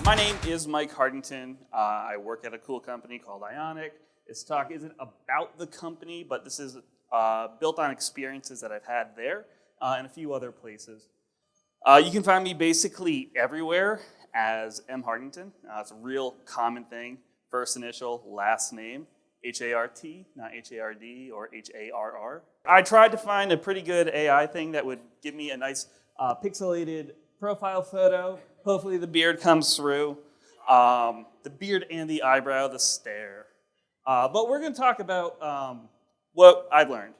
My name is Mike Hartington. I work at a cool company called Ionic. This talk isn't about the company, but this is built on experiences that I've had there and a few other places. You can find me basically everywhere as M. Hartington. It's a real common thing. First initial, last name, H-A-R-T, not H-A-R-D or H-A-R-R. I tried to find a pretty good AI thing that would give me a nice pixelated profile photo. Hopefully the beard comes through. The beard and the eyebrow, the stare. But we're going to talk about what I've learned.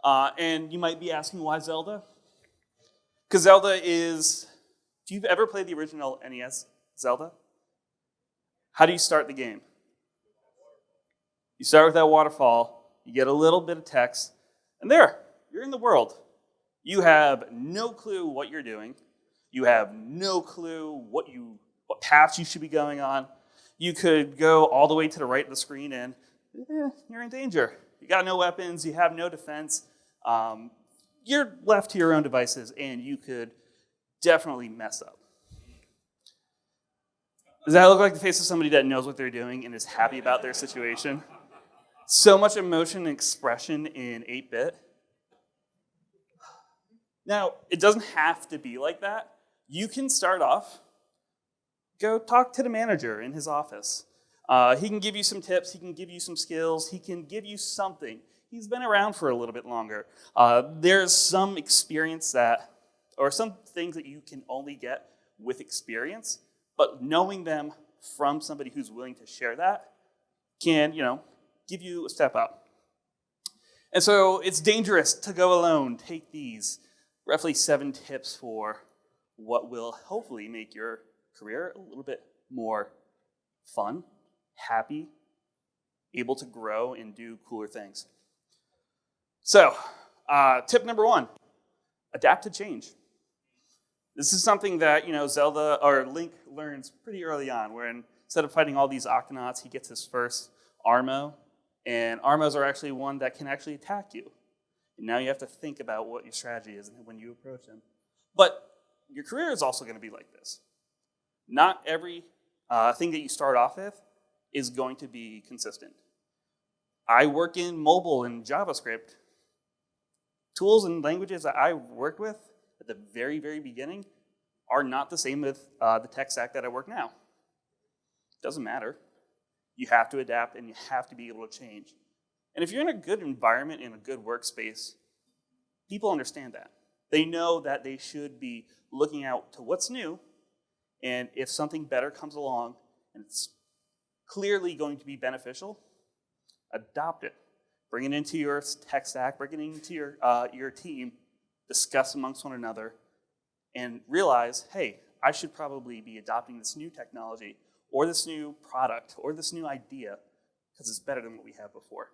And you might be asking, why Zelda? Because Zelda is, if you've ever played the original NES Zelda, how do you start the game? You start with that waterfall, you get a little bit of text, and there, you're in the world. You have no clue what you're doing. You have no clue what paths you should be going on. You could go all the way to the right of the screen and you're in danger. You got no weapons, you have no defense. You're left to your own devices and you could definitely mess up. Does that look like the face of somebody that knows what they're doing and is happy about their situation? So much emotion and expression in 8-bit. Now, it doesn't have to be like that. You can start off, go talk to the manager in his office. He can give you some tips, he can give you some skills, he can give you something. He's been around for a little bit longer. There's some experience or some things that you can only get with experience, but knowing them from somebody who's willing to share that can, give you a step up. And so it's dangerous to go alone. Take these roughly 7 tips for what will hopefully make your career a little bit more fun, happy, able to grow and do cooler things. So, tip number 1, adapt to change. This is something that, Zelda or Link learns pretty early on, where instead of fighting all these Octonauts, he gets his first Armo, and Armos are actually one that can actually attack you. And now you have to think about what your strategy is when you approach them. But your career is also going to be like this. Not every thing that you start off with is going to be consistent. I work in mobile and JavaScript. Tools and languages that I worked with at the very, very beginning are not the same with the tech stack that I work now. Doesn't matter. You have to adapt and you have to be able to change. And if you're in a good environment, in a good workspace, people understand that. They know that they should be looking out to what's new, and if something better comes along and it's clearly going to be beneficial, adopt it. Bring it into your tech stack, bring it into your team, discuss amongst one another, and realize, hey, I should probably be adopting this new technology or this new product or this new idea because it's better than what we had before.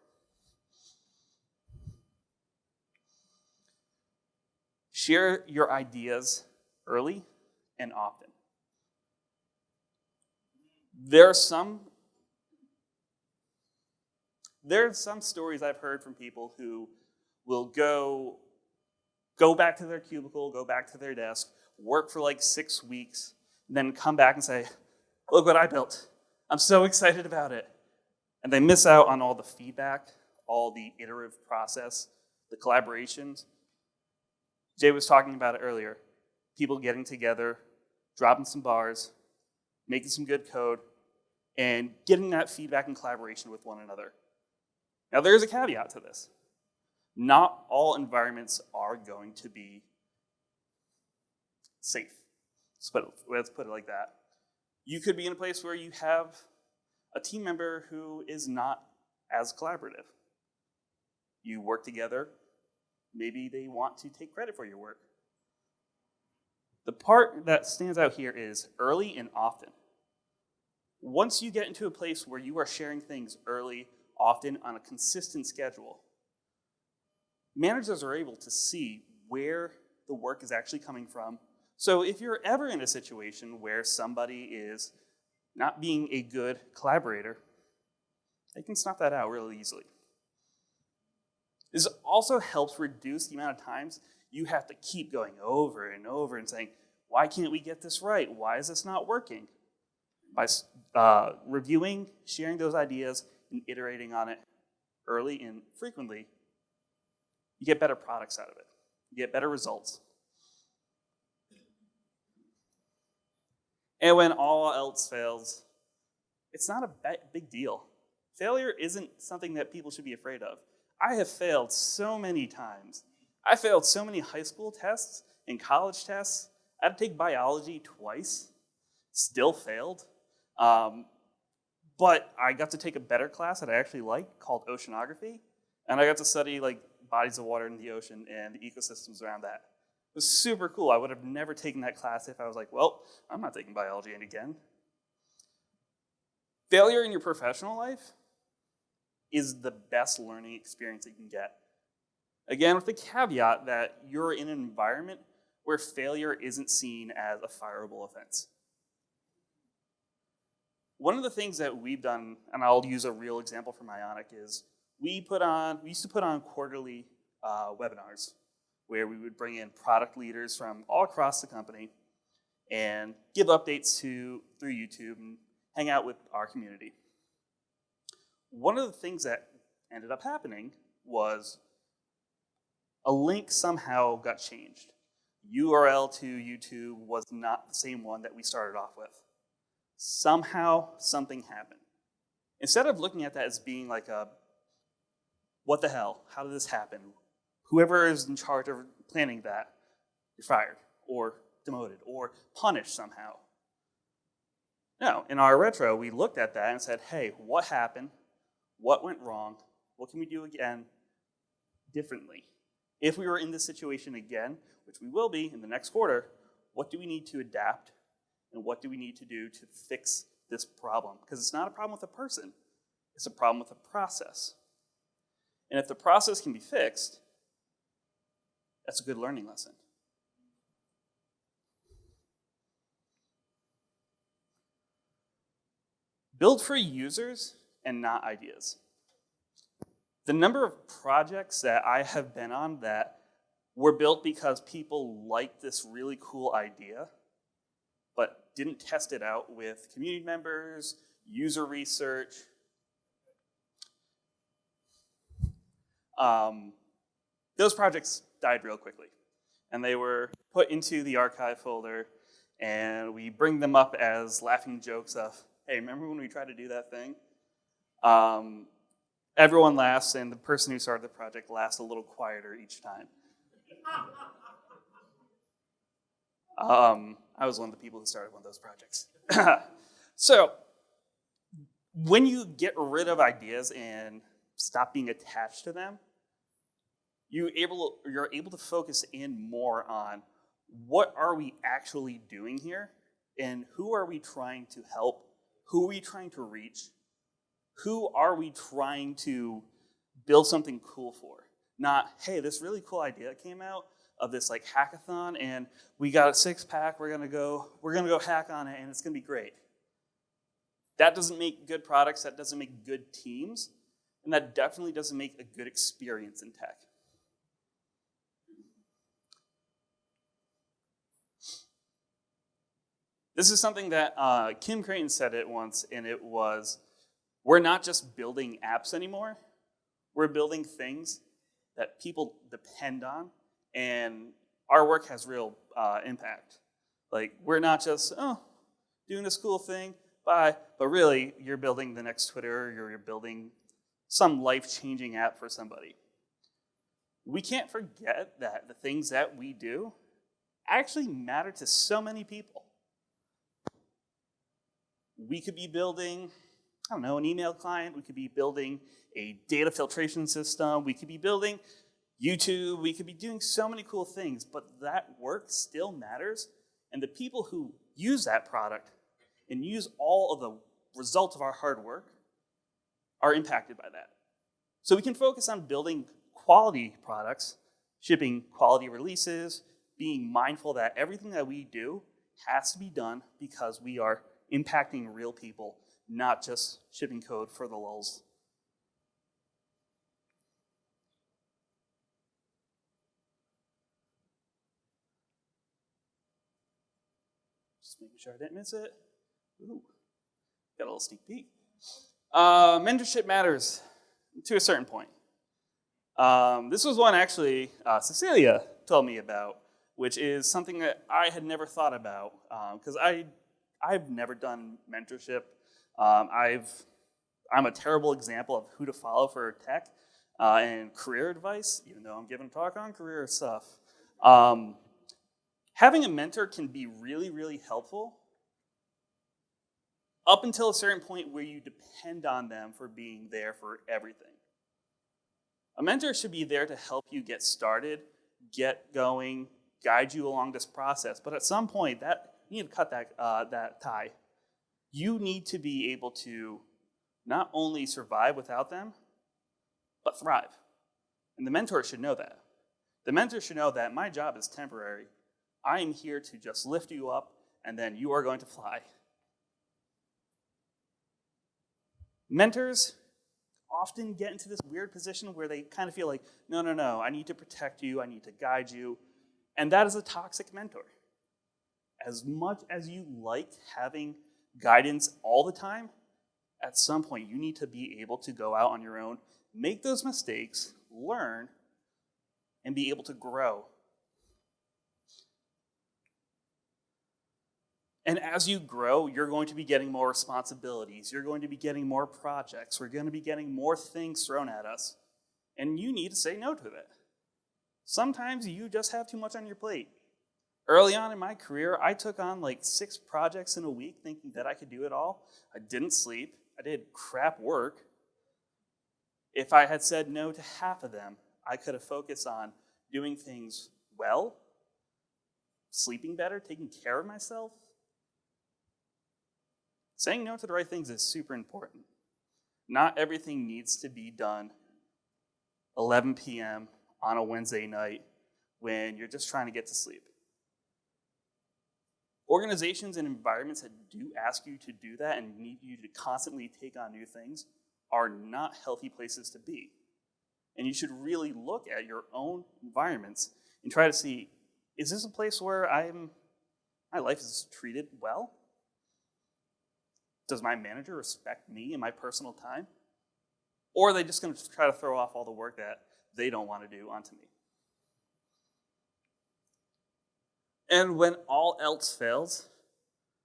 Share your ideas early and often. There are some stories I've heard from people who will go back to their cubicle, go back to their desk, work for like 6 weeks, and then come back and say, look what I built. I'm so excited about it. And they miss out on all the feedback, all the iterative process, the collaborations. Jay was talking about it earlier. People getting together, dropping some bars, making some good code, and getting that feedback and collaboration with one another. Now, there is a caveat to this. Not all environments are going to be safe. Let's put it like that. You could be in a place where you have a team member who is not as collaborative. You work together. Maybe they want to take credit for your work. The part that stands out here is early and often. Once you get into a place where you are sharing things early, often on a consistent schedule, managers are able to see where the work is actually coming from. So if you're ever in a situation where somebody is not being a good collaborator, they can snuff that out really easily. This also helps reduce the amount of times you have to keep going over and over and saying, why can't we get this right? Why is this not working? By reviewing, sharing those ideas, and iterating on it early and frequently, you get better products out of it. You get better results. And when all else fails, it's not a big deal. Failure isn't something that people should be afraid of. I have failed so many times. I failed so many high school tests and college tests. I had to take biology twice, still failed. But I got to take a better class that I actually liked called oceanography, and I got to study like bodies of water in the ocean and the ecosystems around that. It was super cool. I would have never taken that class if I was like, well, I'm not taking biology again. Failure in your professional life is the best learning experience that you can get. Again, with the caveat that you're in an environment where failure isn't seen as a fireable offense. One of the things that we've done, and I'll use a real example from Ionic, is we used to put on quarterly webinars where we would bring in product leaders from all across the company and give updates through YouTube and hang out with our community. One of the things that ended up happening was a link somehow got changed. URL to YouTube was not the same one that we started off with. Somehow, something happened. Instead of looking at that as being like a, what the hell, how did this happen? Whoever is in charge of planning that, you're fired, or demoted, or punished somehow. No, in our retro, we looked at that and said, hey, what happened? What went wrong? What can we do again differently? If we were in this situation again, which we will be in the next quarter, what do we need to adapt? And what do we need to do to fix this problem? Because it's not a problem with a person. It's a problem with a process. And if the process can be fixed, that's a good learning lesson. Build for users and not ideas. The number of projects that I have been on that were built because people liked this really cool idea, but didn't test it out with community members, user research. Those projects died real quickly, and they were put into the archive folder, and we bring them up as laughing jokes of, hey, remember when we tried to do that thing? Everyone laughs, and the person who started the project laughs a little quieter each time. I was one of the people who started one of those projects. So, when you get rid of ideas and stop being attached to them, you're able to focus in more on what are we actually doing here, and who are we trying to help, who are we trying to reach, who are we trying to build something cool for? Not, hey, this really cool idea came out of this like hackathon, and we got a 6-pack. We're gonna go hack on it, and it's gonna be great. That doesn't make good products. That doesn't make good teams, and that definitely doesn't make a good experience in tech. This is something that Kim Creighton said it once, and it was, we're not just building apps anymore. We're building things that people depend on, and our work has real impact. Like, we're not just, doing this cool thing, bye, but really, you're building the next Twitter, you're building some life-changing app for somebody. We can't forget that the things that we do actually matter to so many people. We could be building, I don't know, an email client. We could be building a data filtration system. We could be building YouTube. We could be doing so many cool things, but that work still matters. And the people who use that product and use all of the results of our hard work are impacted by that. So we can focus on building quality products, shipping quality releases, being mindful that everything that we do has to be done because we are impacting real people, not just shipping code for the lulz. Just making sure I didn't miss it. Ooh. Got a little sneak peek. Mentorship matters to a certain point. This was one actually Cecilia told me about, which is something that I had never thought about because I've never done mentorship. I'm a terrible example of who to follow for tech and career advice, even though I'm giving a talk on career stuff. Having a mentor can be really, really helpful up until a certain point where you depend on them for being there for everything. A mentor should be there to help you get started, get going, guide you along this process. But at some point, you need to cut that tie. You need to be able to not only survive without them, but thrive. And the mentor should know that. The mentor should know that my job is temporary. I am here to just lift you up, and then you are going to fly. Mentors often get into this weird position where they kind of feel like, no, I need to protect you, I need to guide you. And that is a toxic mentor. As much as you like having guidance all the time, at some point you need to be able to go out on your own, make those mistakes, learn, and be able to grow. And as you grow, you're going to be getting more responsibilities. You're going to be getting more projects. We're going to be getting more things thrown at us. And you need to say no to it. Sometimes you just have too much on your plate. Early on in my career, I took on like 6 projects in a week thinking that I could do it all. I didn't sleep. I did crap work. If I had said no to half of them, I could have focused on doing things well, sleeping better, taking care of myself. Saying no to the right things is super important. Not everything needs to be done 11 p.m. on a Wednesday night when you're just trying to get to sleep. Organizations and environments that do ask you to do that and need you to constantly take on new things are not healthy places to be. And you should really look at your own environments and try to see, is this a place where my life is treated well? Does my manager respect me and my personal time? Or are they just going to try to throw off all the work that they don't want to do onto me? And when all else fails,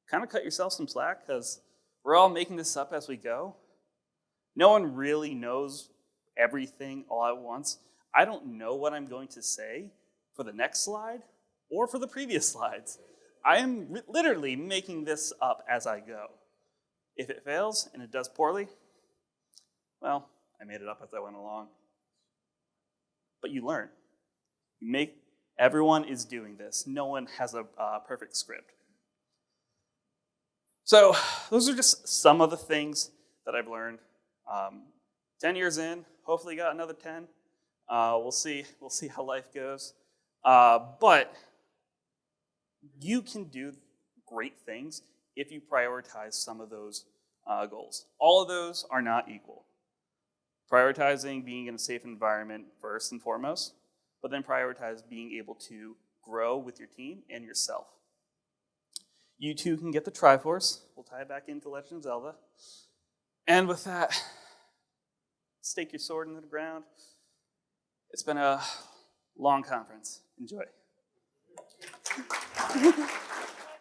kind of cut yourself some slack because we're all making this up as we go. No one really knows everything all at once. I don't know what I'm going to say for the next slide or for the previous slides. I am literally making this up as I go. If it fails and it does poorly, well, I made it up as I went along. But you learn. Everyone is doing this. No one has a perfect script. So those are just some of the things that I've learned. 10 years in, hopefully got another 10. We'll see how life goes. But you can do great things if you prioritize some of those goals. All of those are not equal. Prioritizing being in a safe environment first and foremost, but then prioritize being able to grow with your team and yourself. You too can get the Triforce. We'll tie it back into Legend of Zelda. And with that, stake your sword into the ground. It's been a long conference. Enjoy.